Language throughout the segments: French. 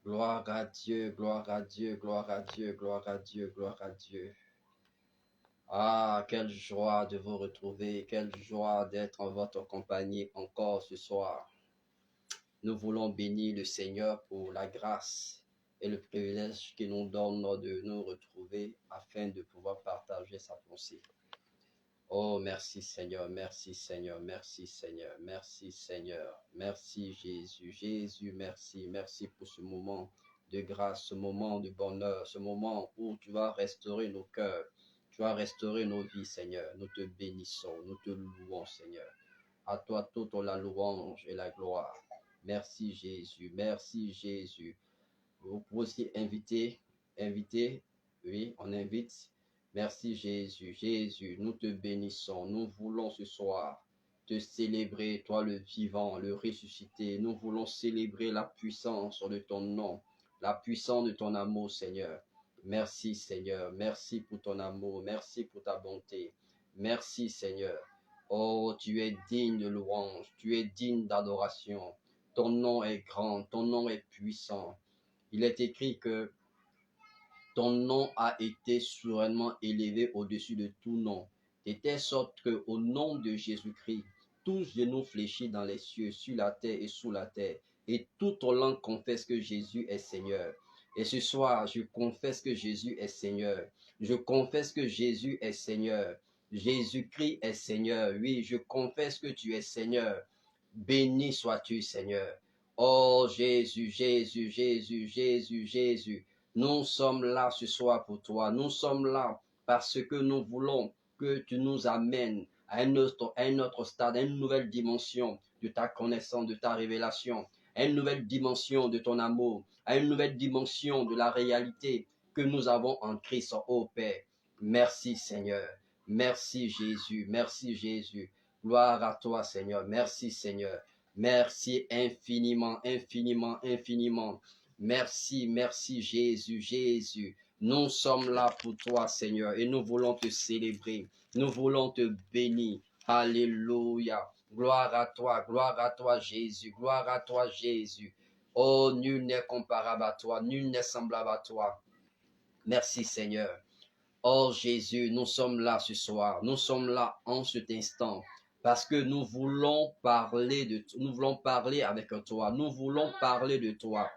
Gloire à Dieu, gloire à Dieu, gloire à Dieu, gloire à Dieu, gloire à Dieu. Ah, quelle joie de vous retrouver, quelle joie d'être en votre compagnie encore ce soir. Nous voulons bénir le Seigneur pour la grâce et le privilège qu'il nous donne de nous retrouver afin de pouvoir partager sa pensée. Oh, merci Seigneur, merci Seigneur, merci Seigneur, merci Seigneur, merci Jésus, Jésus, merci, merci pour ce moment de grâce, ce moment de bonheur, ce moment où tu vas restaurer nos cœurs, tu vas restaurer nos vies, Seigneur. Nous te bénissons, nous te louons, Seigneur. À toi toute la louange et la gloire. Merci Jésus, merci Jésus. Vous pouvez aussi inviter, oui, on invite. Merci Jésus, Jésus, nous te bénissons. Nous voulons ce soir te célébrer, toi le vivant, le ressuscité. Nous voulons célébrer la puissance de ton nom, la puissance de ton amour, Seigneur. Merci Seigneur, merci pour ton amour, merci pour ta bonté. Merci Seigneur. Oh, tu es digne de louange, tu es digne d'adoration. Ton nom est grand, ton nom est puissant. Il est écrit que ton nom a été souverainement élevé au-dessus de tout nom, de telle sorte qu'au nom de Jésus-Christ, tout genou fléchit dans les cieux, sur la terre et sous la terre, et toute langue confesse que Jésus est Seigneur. Et ce soir, je confesse que Jésus est Seigneur. Je confesse que Jésus est Seigneur. Jésus-Christ est Seigneur. Oui, je confesse que tu es Seigneur. Béni sois-tu, Seigneur. Oh Jésus, Jésus, Jésus, Jésus, Jésus. Nous sommes là ce soir pour toi. Nous sommes là parce que nous voulons que tu nous amènes à un autre stade, à une nouvelle dimension de ta connaissance, de ta révélation, à une nouvelle dimension de ton amour, à une nouvelle dimension de la réalité que nous avons en Christ, ô Père. Merci Seigneur. Merci Jésus. Merci Jésus. Gloire à toi Seigneur. Merci Seigneur. Merci infiniment, infiniment, infiniment. Merci, merci Jésus, Jésus. Nous sommes là pour toi, Seigneur, et nous voulons te célébrer. Nous voulons te bénir. Alléluia. Gloire à toi, Jésus. Gloire à toi, Jésus. Oh, nul n'est comparable à toi, nul n'est semblable à toi. Merci, Seigneur. Oh, Jésus, nous sommes là ce soir. Nous sommes là en cet instant. Parce que nous voulons parler avec toi. Nous voulons parler de toi.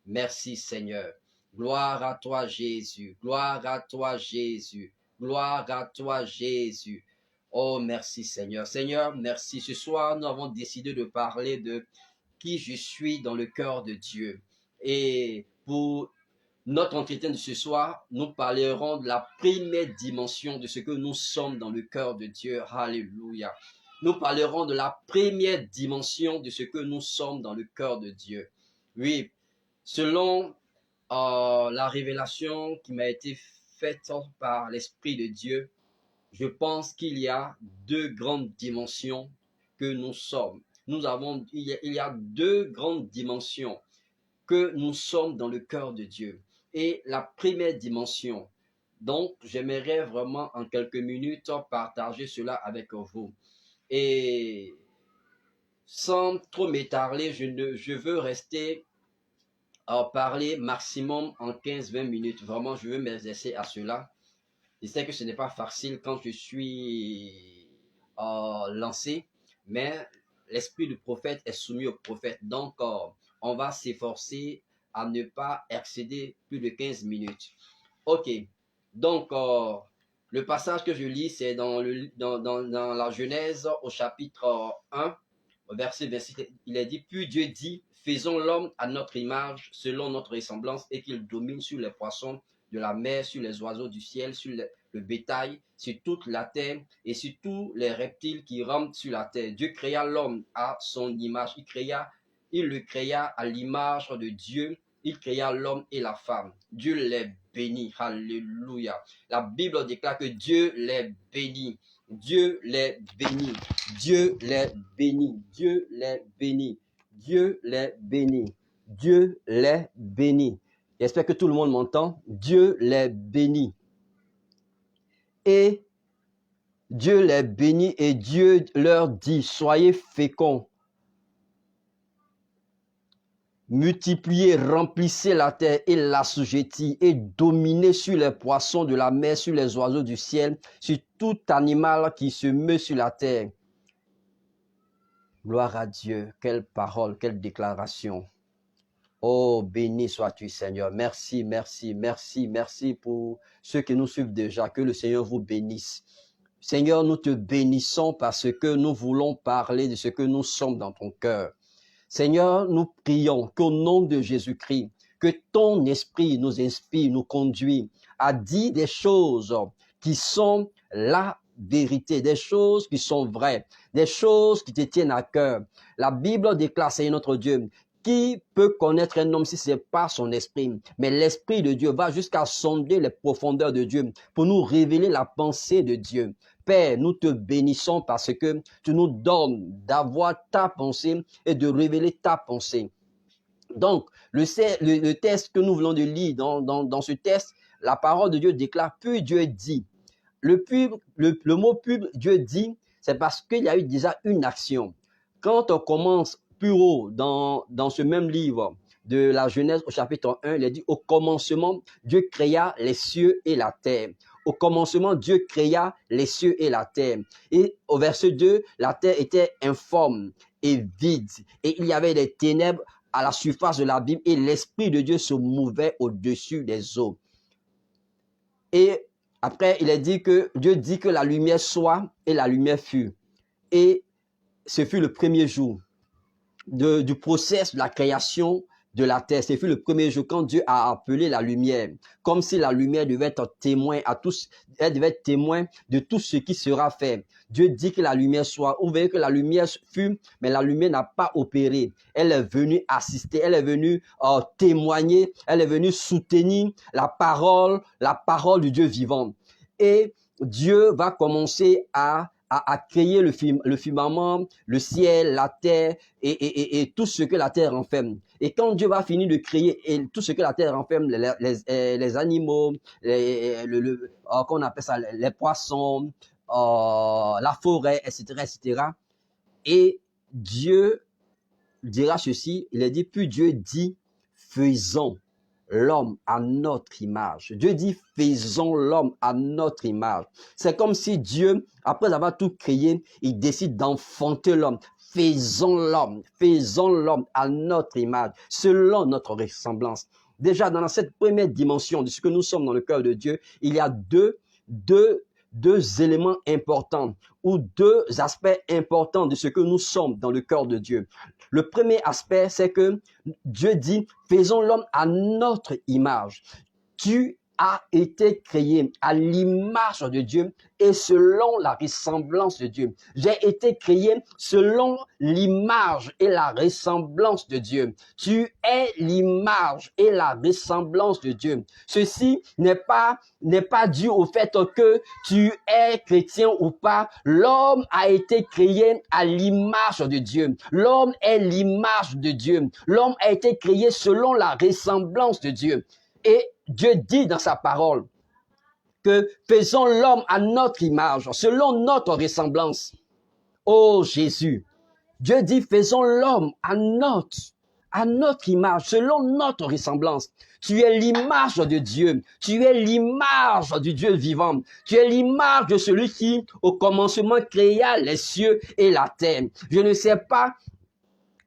Merci Seigneur. Gloire à toi Jésus. Gloire à toi Jésus. Gloire à toi Jésus. Oh, merci Seigneur. Seigneur, merci. Ce soir, nous avons décidé de parler de qui je suis dans le cœur de Dieu. Et pour notre entretien de ce soir, nous parlerons de la première dimension de ce que nous sommes dans le cœur de Dieu. Alléluia. Nous parlerons de la première dimension de ce que nous sommes dans le cœur de Dieu. Oui, selon la révélation qui m'a été faite par l'Esprit de Dieu, je pense qu'il y a deux grandes dimensions que nous sommes. Il y a deux grandes dimensions que nous sommes dans le cœur de Dieu. Et la première dimension, donc j'aimerais vraiment en quelques minutes partager cela avec vous. Et sans trop m'étaler, je veux rester à parler maximum en 15-20 minutes. Vraiment, je veux m'exercer à cela. Je sais que ce n'est pas facile quand je suis lancé, mais l'esprit du prophète est soumis au prophète. Donc, on va s'efforcer à ne pas excéder plus de 15 minutes. Ok, donc le passage que je lis, c'est dans la Genèse au chapitre 1, au verset 26, il est dit, puis Dieu dit, faisons l'homme à notre image, selon notre ressemblance, et qu'il domine sur les poissons de la mer, sur les oiseaux du ciel, sur le bétail, sur toute la terre et sur tous les reptiles qui rampent sur la terre. Dieu créa l'homme à son image. Il le créa à l'image de Dieu. Il créa l'homme et la femme. Dieu les bénit. Alléluia. La Bible déclare que Dieu les bénit. Dieu les bénit. Dieu les bénit. Dieu les bénit. Dieu les bénit. Dieu les bénit. J'espère que tout le monde m'entend. Dieu les bénit. Et Dieu les bénit et Dieu leur dit, soyez féconds. Multipliez, remplissez la terre et l'assujettis et dominez sur les poissons de la mer, sur les oiseaux du ciel, sur tout animal qui se meut sur la terre. Gloire à Dieu. Quelle parole, quelle déclaration. Oh, béni sois-tu, Seigneur. Merci, merci, merci, merci pour ceux qui nous suivent déjà. Que le Seigneur vous bénisse. Seigneur, nous te bénissons parce que nous voulons parler de ce que nous sommes dans ton cœur. Seigneur, nous prions qu'au nom de Jésus-Christ, que ton esprit nous inspire, nous conduit à dire des choses qui sont la vérité, des choses qui sont vraies, des choses qui te tiennent à cœur. La Bible déclare, Seigneur notre Dieu, qui peut connaître un homme si ce n'est pas son esprit? Mais l'Esprit de Dieu va jusqu'à sonder les profondeurs de Dieu pour nous révéler la pensée de Dieu. Père, nous te bénissons parce que tu nous donnes d'avoir ta pensée et de révéler ta pensée. Donc, le texte que nous venons de lire, dans ce texte, la parole de Dieu déclare, puis Dieu dit. Le mot puis Dieu dit, c'est parce qu'il y a eu déjà une action. Quand on commence plus haut dans ce même livre de la Genèse au chapitre 1, il est dit, au commencement, Dieu créa les cieux et la terre. Au commencement, Dieu créa les cieux et la terre. Et au verset 2, la terre était informe et vide. Et il y avait des ténèbres à la surface de l'abîme et l'Esprit de Dieu se mouvait au-dessus des eaux. Et après, il est dit que Dieu dit que la lumière soit et la lumière fut. Et ce fut le premier jour du process de la création de la terre. Ce fut le premier jour quand Dieu a appelé la lumière, comme si la lumière devait être témoin à tous, elle devait être témoin de tout ce qui sera fait. Dieu dit que la lumière soit. Vous voyez que la lumière fut, mais la lumière n'a pas opéré. Elle est venue assister, elle est venue témoigner, elle est venue soutenir la parole du Dieu vivant. Et Dieu va commencer à créer le firmament, le ciel, la terre et tout ce que la terre renferme. Et quand Dieu va finir de créer tout ce que la terre renferme, les animaux, qu'on appelle ça, les poissons, la forêt, etc., etc. Et Dieu dira ceci, il est dit, puis Dieu dit, faisons l'homme à notre image. Dieu dit, faisons l'homme à notre image. C'est comme si Dieu, après avoir tout créé, il décide d'enfanter l'homme. Faisons l'homme à notre image, selon notre ressemblance. Déjà, dans cette première dimension de ce que nous sommes dans le cœur de Dieu, il y a deux éléments importants ou deux aspects importants de ce que nous sommes dans le cœur de Dieu. Le premier aspect, c'est que Dieu dit, faisons l'homme à notre image. Tu as été créé à l'image de Dieu et selon la ressemblance de Dieu. J'ai été créé selon l'image et la ressemblance de Dieu. Tu es l'image et la ressemblance de Dieu. Ceci n'est pas dû au fait que tu es chrétien ou pas. L'homme a été créé à l'image de Dieu. L'homme est l'image de Dieu. L'homme a été créé selon la ressemblance de Dieu. Et Dieu dit dans sa parole que faisons l'homme à notre image, selon notre ressemblance. Oh Jésus, Dieu dit faisons l'homme à notre image, selon notre ressemblance. Tu es l'image de Dieu, tu es l'image du Dieu vivant, tu es l'image de celui qui, au commencement, créa les cieux et la terre. Je ne sais pas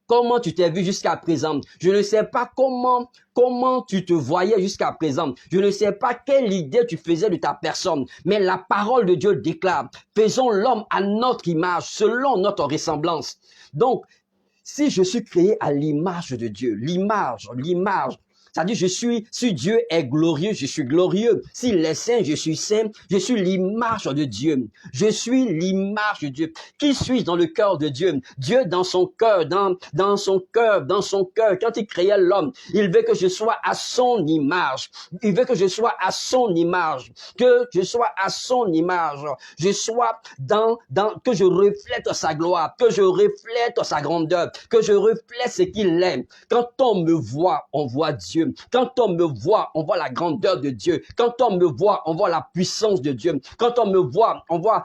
comment tu t'es vu jusqu'à présent. Je ne sais pas comment tu te voyais jusqu'à présent. Je ne sais pas quelle idée tu faisais de ta personne. Mais la parole de Dieu déclare, faisons l'homme à notre image, selon notre ressemblance. Donc, si je suis créé à l'image de Dieu, l'image, c'est-à-dire, si Dieu est glorieux, je suis glorieux. S'il est saint, je suis saint. Je suis l'image de Dieu. Je suis l'image de Dieu. Qui suis-je dans le cœur de Dieu? Dieu dans son cœur, dans son cœur, quand il créait l'homme, il veut que je sois à son image. Il veut que je sois à son image. Que je sois à son image. Que je reflète sa gloire, que je reflète sa grandeur, que je reflète ce qu'il est. Quand on me voit, on voit Dieu. Dieu. Quand on me voit, on voit la grandeur de Dieu. Quand on me voit, on voit la puissance de Dieu. Quand on me voit, on voit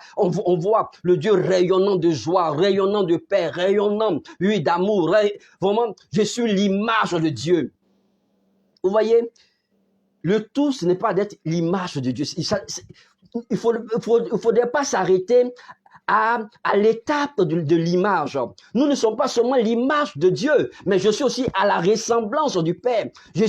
le Dieu rayonnant de joie, rayonnant de paix, rayonnant, oui, d'amour. Vraiment, je suis l'image de Dieu. Vous voyez, le tout, ce n'est pas d'être l'image de Dieu. Il ne faudrait pas s'arrêter à l'étape de l'image. Nous ne sommes pas seulement l'image de Dieu, mais je suis aussi à la ressemblance du Père. J'ai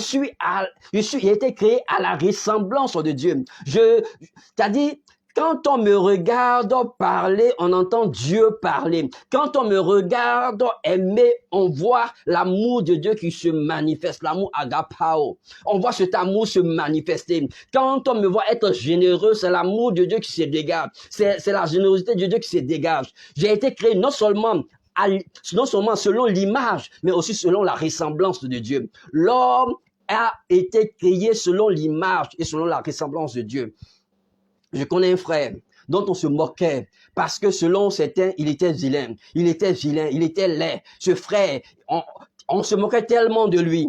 été créé à la ressemblance de Dieu. C'est-à-dire, quand on me regarde parler, on entend Dieu parler. Quand on me regarde aimer, on voit l'amour de Dieu qui se manifeste, l'amour agapao. On voit cet amour se manifester. Quand on me voit être généreux, c'est l'amour de Dieu qui se dégage. C'est la générosité de Dieu qui se dégage. J'ai été créé non seulement selon l'image, mais aussi selon la ressemblance de Dieu. L'homme a été créé selon l'image et selon la ressemblance de Dieu. Je connais un frère dont on se moquait parce que selon certains, il était vilain, il était laid. Ce frère, on se moquait tellement de lui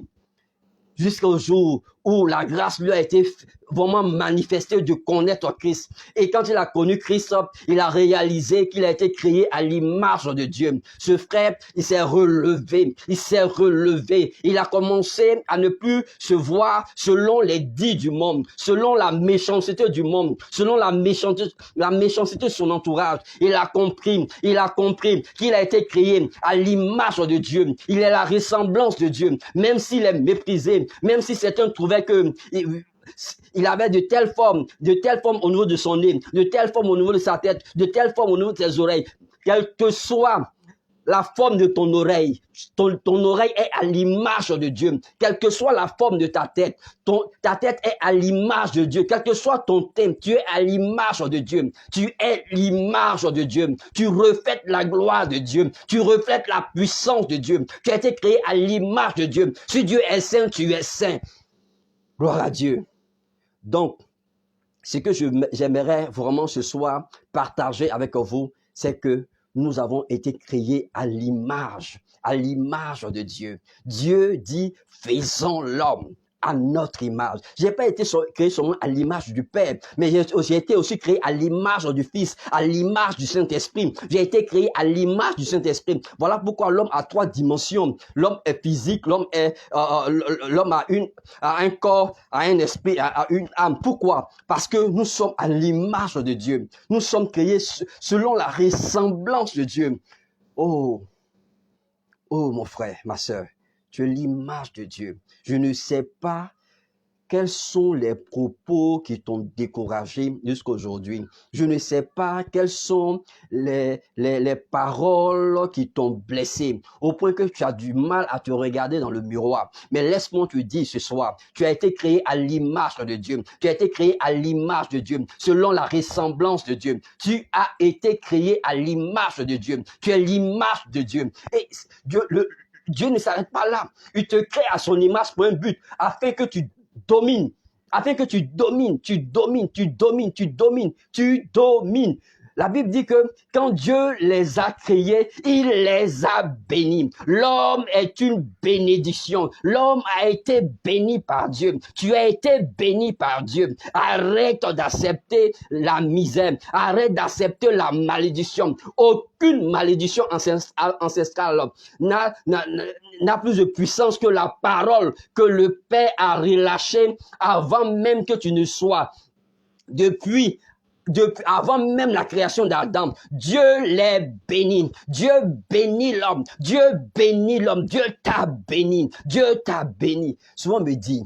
jusqu'au jour où la grâce lui a été vraiment manifestée de connaître Christ. Et quand il a connu Christ, il a réalisé qu'il a été créé à l'image de Dieu. Ce frère, il s'est relevé, il a commencé à ne plus se voir selon les dits du monde, selon la méchanceté du monde, selon la méchanceté de son entourage. Il a compris qu'il a été créé à l'image de Dieu. Il est la ressemblance de Dieu, même s'il est méprisé, même si certains trouvaient que il avait de telle forme au niveau de son nez, de telle forme au niveau de sa tête, de telle forme au niveau de ses oreilles. Quelle que soit la forme de ton oreille, ton oreille est à l'image de Dieu. Quelle que soit la forme de ta tête, ta tête est à l'image de Dieu. Quel que soit ton thème, tu es à l'image de Dieu. Tu es l'image de Dieu. Tu reflètes la gloire de Dieu. Tu reflètes la puissance de Dieu. Tu as été créé à l'image de Dieu. Si Dieu est saint, tu es saint. Gloire à Dieu. Donc, ce que j'aimerais vraiment ce soir partager avec vous, c'est que nous avons été créés à l'image de Dieu. Dieu dit, faisons l'homme à notre image. J'ai pas été créé seulement à l'image du Père, mais j'ai été aussi créé à l'image du Fils, à l'image du Saint-Esprit. J'ai été créé à l'image du Saint-Esprit. Voilà pourquoi l'homme a 3 dimensions. L'homme est physique, l'homme a un corps, a un esprit, a une âme. Pourquoi? Parce que nous sommes à l'image de Dieu. Nous sommes créés selon la ressemblance de Dieu. Oh mon frère, ma sœur, tu es l'image de Dieu. Je ne sais pas quels sont les propos qui t'ont découragé jusqu'à aujourd'hui. Je ne sais pas quelles sont les paroles qui t'ont blessé, au point que tu as du mal à te regarder dans le miroir. Mais laisse-moi te dire ce soir, tu as été créé à l'image de Dieu. Tu as été créé à l'image de Dieu, selon la ressemblance de Dieu. Tu as été créé à l'image de Dieu. Tu es l'image de Dieu. Et Dieu ne s'arrête pas là. Il te crée à son image pour un but, afin que tu domines. La Bible dit que quand Dieu les a créés, il les a bénis. L'homme est une bénédiction. L'homme a été béni par Dieu. Tu as été béni par Dieu. Arrête d'accepter la misère. Arrête d'accepter la malédiction. Aucune malédiction ancestrale n'a plus de puissance que la parole que le Père a relâchée avant même que tu ne sois. Depuis avant même la création d'Adam, Dieu les bénit. Dieu bénit l'homme. Dieu bénit l'homme. Dieu t'a béni. Dieu t'a béni. Souvent on me dit,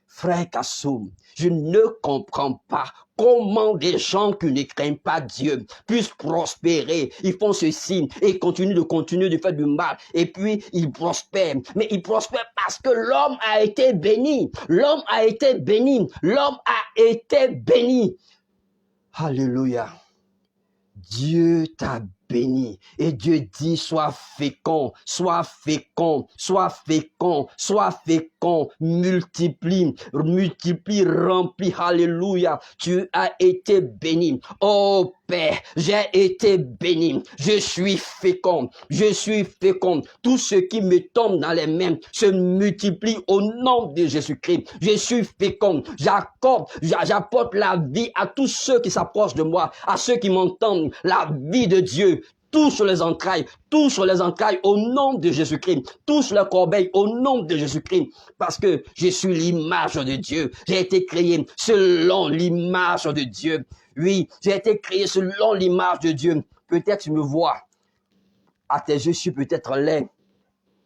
frère Kassoum, je ne comprends pas comment des gens qui ne craignent pas Dieu puissent prospérer. Ils font ceci et continuent de faire du mal. Et puis, ils prospèrent. Mais ils prospèrent parce que l'homme a été béni. L'homme a été béni. L'homme a été béni. Alléluia. Dieu t'a béni. Et Dieu dit, sois fécond, sois fécond, sois fécond, sois fécond, multiplie, multiplie, remplis, alléluia. Tu as été béni. Oh Père, j'ai été béni. Je suis fécond, je suis fécond. Tout ce qui me tombe dans les mains se multiplie au nom de Jésus-Christ. Je suis fécond. J'apporte la vie à tous ceux qui s'approchent de moi, à ceux qui m'entendent. La vie de Dieu. Tout sur les entrailles au nom de Jésus-Christ. Tout sur la corbeille au nom de Jésus-Christ. Parce que je suis l'image de Dieu. J'ai été créé selon l'image de Dieu. Oui, j'ai été créé selon l'image de Dieu. Peut-être tu me vois. À tes yeux, je suis peut-être laid.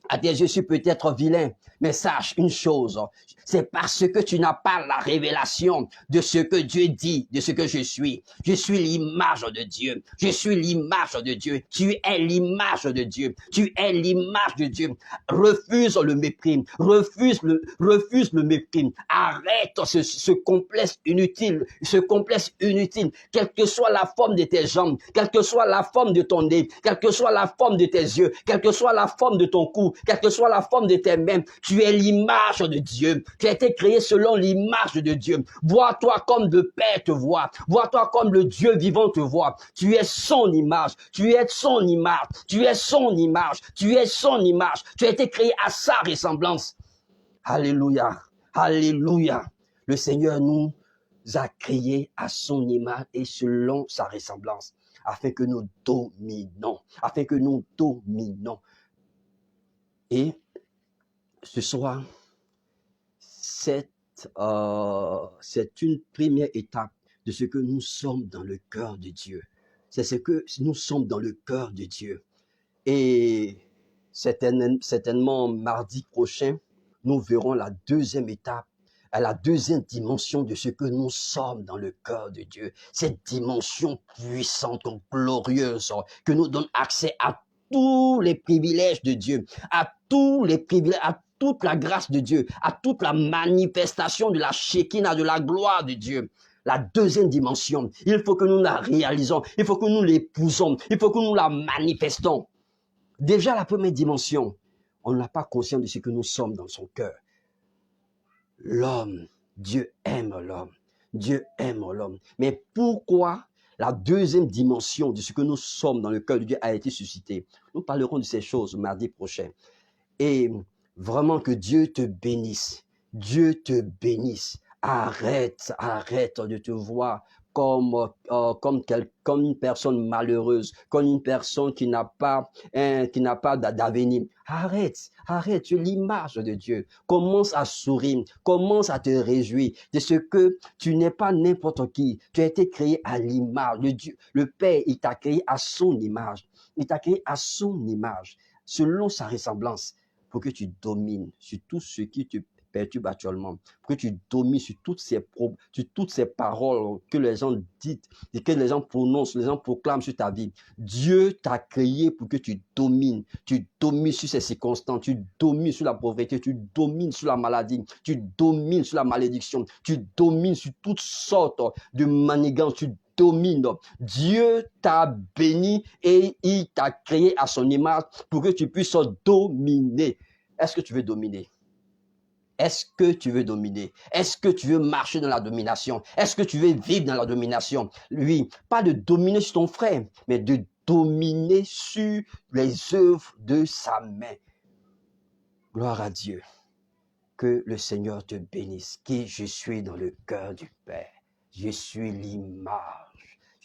À tes yeux, je suis peut-être vilain. Mais sache une chose, c'est parce que tu n'as pas la révélation de ce que Dieu dit, de ce que je suis. Je suis l'image de Dieu. Je suis l'image de Dieu. Tu es l'image de Dieu. Tu es l'image de Dieu. Refuse le mépris. Refuse le mépris. Arrête ce complexe inutile. Ce complexe inutile. Quelle que soit la forme de tes jambes, quelle que soit la forme de ton nez, quelle que soit la forme de tes yeux, quelle que soit la forme de ton cou, quelle que soit la forme de tes mains, tu es l'image de Dieu. Tu as été créé selon l'image de Dieu. Vois-toi comme le Père te voit. Vois-toi comme le Dieu vivant te voit. Tu es son image. Tu es son image. Tu es son image. Tu es son image. Tu as été créé à sa ressemblance. Alléluia. Alléluia. Le Seigneur nous a créés à son image et selon sa ressemblance, afin que nous dominons. Afin que nous dominons. Et ce soir, c'est une première étape de ce que nous sommes dans le cœur de Dieu. C'est ce que nous sommes dans le cœur de Dieu. Et certainement mardi prochain, nous verrons la deuxième étape, la deuxième dimension de ce que nous sommes dans le cœur de Dieu. Cette dimension puissante, glorieuse, que nous donne accès à tous les privilèges de Dieu, à tous les privilèges, à toute la grâce de Dieu, à toute la manifestation de la Shekinah, de la gloire de Dieu. La deuxième dimension, il faut que nous la réalisons, il faut que nous l'épousons, il faut que nous la manifestons. Déjà la première dimension, on n'a pas conscience de ce que nous sommes dans son cœur. L'homme, Dieu aime l'homme. Dieu aime l'homme. Mais pourquoi la deuxième dimension de ce que nous sommes dans le cœur de Dieu a été suscitée? Nous parlerons de ces choses mardi prochain. Et vraiment que Dieu te bénisse. Dieu te bénisse. Arrête de te voir comme une personne malheureuse, comme une personne qui n'a pas d'avenir. Arrête, tu es l'image de Dieu. Commence à sourire, commence à te réjouir de ce que tu n'es pas n'importe qui. Tu as été créé à l'image de Dieu. Le Père, il t'a créé à son image. Il t'a créé à son image, selon sa ressemblance, pour que tu domines sur tout ce qui te perturbe actuellement, pour que tu domines sur toutes ces paroles que les gens disent et que les gens prononcent, les gens proclament sur ta vie. Dieu t'a créé pour que tu domines sur ces circonstances, tu domines sur la pauvreté, tu domines sur la maladie, tu domines sur la malédiction, tu domines sur toutes sortes de manigances, tu domines. Dieu t'a béni et il t'a créé à son image pour que tu puisses dominer. Est-ce que tu veux dominer? Est-ce que tu veux dominer? Est-ce que tu veux marcher dans la domination? Est-ce que tu veux vivre dans la domination? Oui, pas de dominer sur ton frère, mais de dominer sur les œuvres de sa main. Gloire à Dieu. Que le Seigneur te bénisse. Qui je suis dans le cœur du Père. Je suis l'image.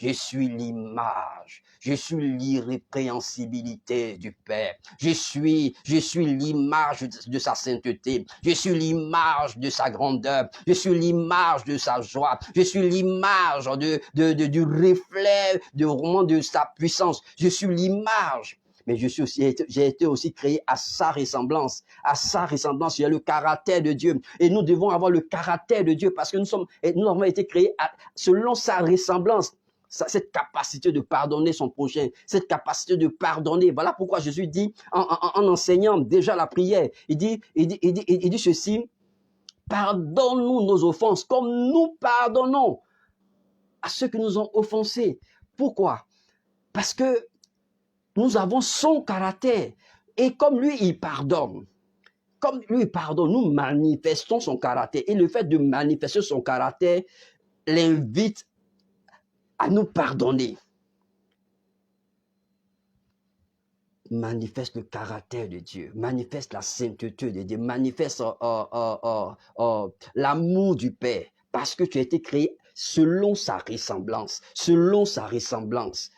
Je suis l'image, je suis l'irrépréhensibilité du Père. Je suis l'image de sa sainteté. Je suis l'image de sa grandeur. Je suis l'image de sa joie. Je suis l'image du reflet de sa puissance. Je suis l'image. Mais j'ai été aussi créé à sa ressemblance. À sa ressemblance, il y a le caractère de Dieu. Et nous devons avoir le caractère de Dieu parce que nous avons été créés selon sa ressemblance. Cette capacité de pardonner son prochain, cette capacité de pardonner. Voilà pourquoi Jésus dit, en enseignant déjà la prière, il dit ceci, pardonne-nous nos offenses comme nous pardonnons à ceux qui nous ont offensés. Pourquoi? Parce que Nous avons son caractère. Et comme lui, il pardonne. Comme lui, il pardonne, nous manifestons son caractère. Et le fait de manifester son caractère l'invite à nous pardonner. Manifeste le caractère de Dieu, manifeste la sainteté de Dieu, manifeste l'amour du Père, parce que tu as été créé selon sa ressemblance, selon sa ressemblance.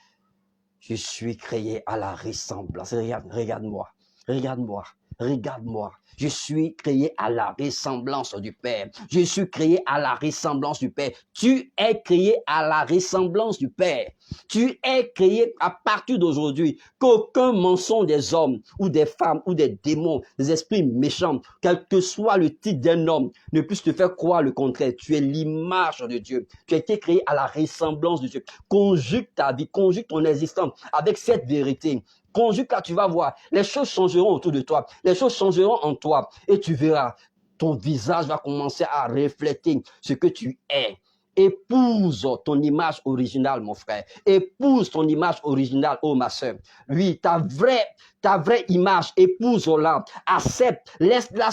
Je suis créé à la ressemblance. Regarde-moi, regarde-moi, regarde-moi. Je suis créé à la ressemblance du Père. Je suis créé à la ressemblance du Père. Tu es créé à la ressemblance du Père. Tu es créé à partir d'aujourd'hui. Qu'aucun mensonge des hommes ou des femmes ou des démons, des esprits méchants, quel que soit le titre d'un homme, ne puisse te faire croire le contraire. Tu es l'image de Dieu. Tu as été créé à la ressemblance de Dieu. Conjugue ta vie, conjugue ton existence avec cette vérité. Conjugue là, tu vas voir, les choses changeront autour de toi, les choses changeront en toi et tu verras, ton visage va commencer à refléter ce que tu es. Épouse ton image originale, mon frère. Épouse ton image originale, oh ma soeur. Oui, ta vraie image, épouse-la. Accepte, laisse-la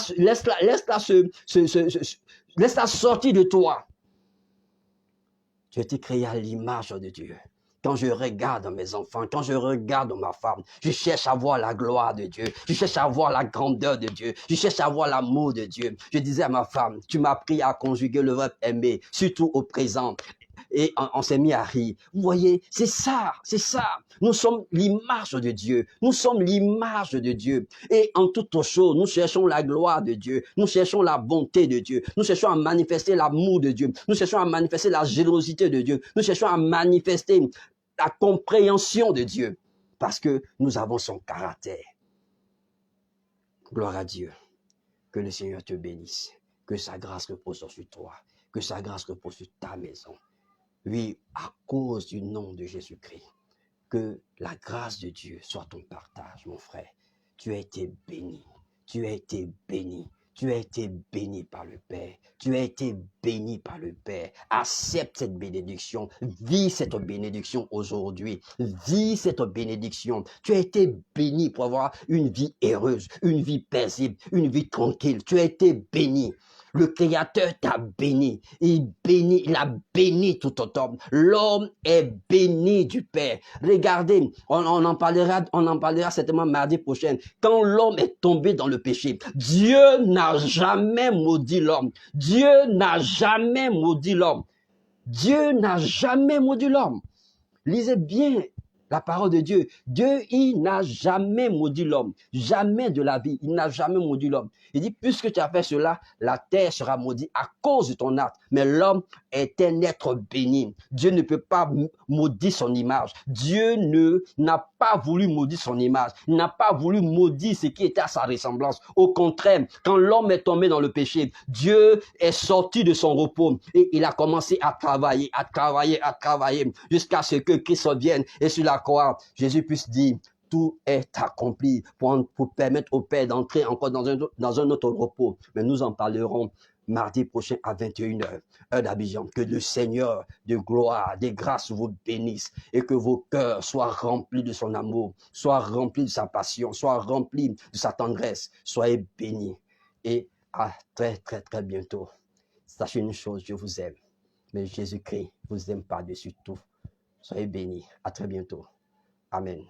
sortir de toi. Tu as été créé à l'image de Dieu. Quand je regarde mes enfants, quand je regarde ma femme, je cherche à voir la gloire de Dieu. Je cherche à voir la grandeur de Dieu. Je cherche à voir l'amour de Dieu. Je disais à ma femme, tu m'as appris à conjuguer le verbe aimer, surtout au présent. Et on s'est mis à rire. Vous voyez, c'est ça, c'est ça. Nous sommes l'image de Dieu. Nous sommes l'image de Dieu. Et en toute chose, nous cherchons la gloire de Dieu. Nous cherchons la bonté de Dieu. Nous cherchons à manifester l'amour de Dieu. Nous cherchons à manifester la générosité de Dieu. Nous cherchons à manifester la compréhension de Dieu. Parce que nous avons son caractère. Gloire à Dieu. Que le Seigneur te bénisse. Que sa grâce repose sur toi. Que sa grâce repose sur ta maison. Oui, à cause du nom de Jésus-Christ, que la grâce de Dieu soit ton partage, mon frère. Tu as été béni, tu as été béni, tu as été béni par le Père, tu as été béni par le Père. Accepte cette bénédiction, vis cette bénédiction aujourd'hui, vis cette bénédiction. Tu as été béni pour avoir une vie heureuse, une vie paisible, une vie tranquille. Tu as été béni. Le Créateur t'a béni. Il a béni tout homme. L'homme est béni du Père. Regardez, on en parlera certainement mardi prochain. Quand l'homme est tombé dans le péché, Dieu n'a jamais maudit l'homme. Dieu n'a jamais maudit l'homme. Dieu n'a jamais maudit l'homme. Lisez bien la parole de Dieu. Dieu, il n'a jamais maudit l'homme. Jamais de la vie. Il n'a jamais maudit l'homme. Il dit, puisque tu as fait cela, la terre sera maudite à cause de ton acte. Mais l'homme est un être béni. Dieu ne peut pas maudire son image. Dieu n'a pas voulu maudire son image. Il n'a pas voulu maudire ce qui était à sa ressemblance. Au contraire, quand l'homme est tombé dans le péché, Dieu est sorti de son repos et il a commencé à travailler, jusqu'à ce que Christ revienne et sur la croix, Jésus puisse dire, tout est accompli pour permettre au Père d'entrer encore dans un autre repos. Mais nous en parlerons mardi prochain à 21h, heure d'Abidjan. Que le Seigneur de gloire, de grâce vous bénisse et que vos cœurs soient remplis de son amour, soient remplis de sa passion, soient remplis de sa tendresse. Soyez bénis et à très, très, très bientôt. Sachez une chose, je vous aime, mais Jésus-Christ vous aime par-dessus tout. Soyez bénis. À très bientôt. Amen.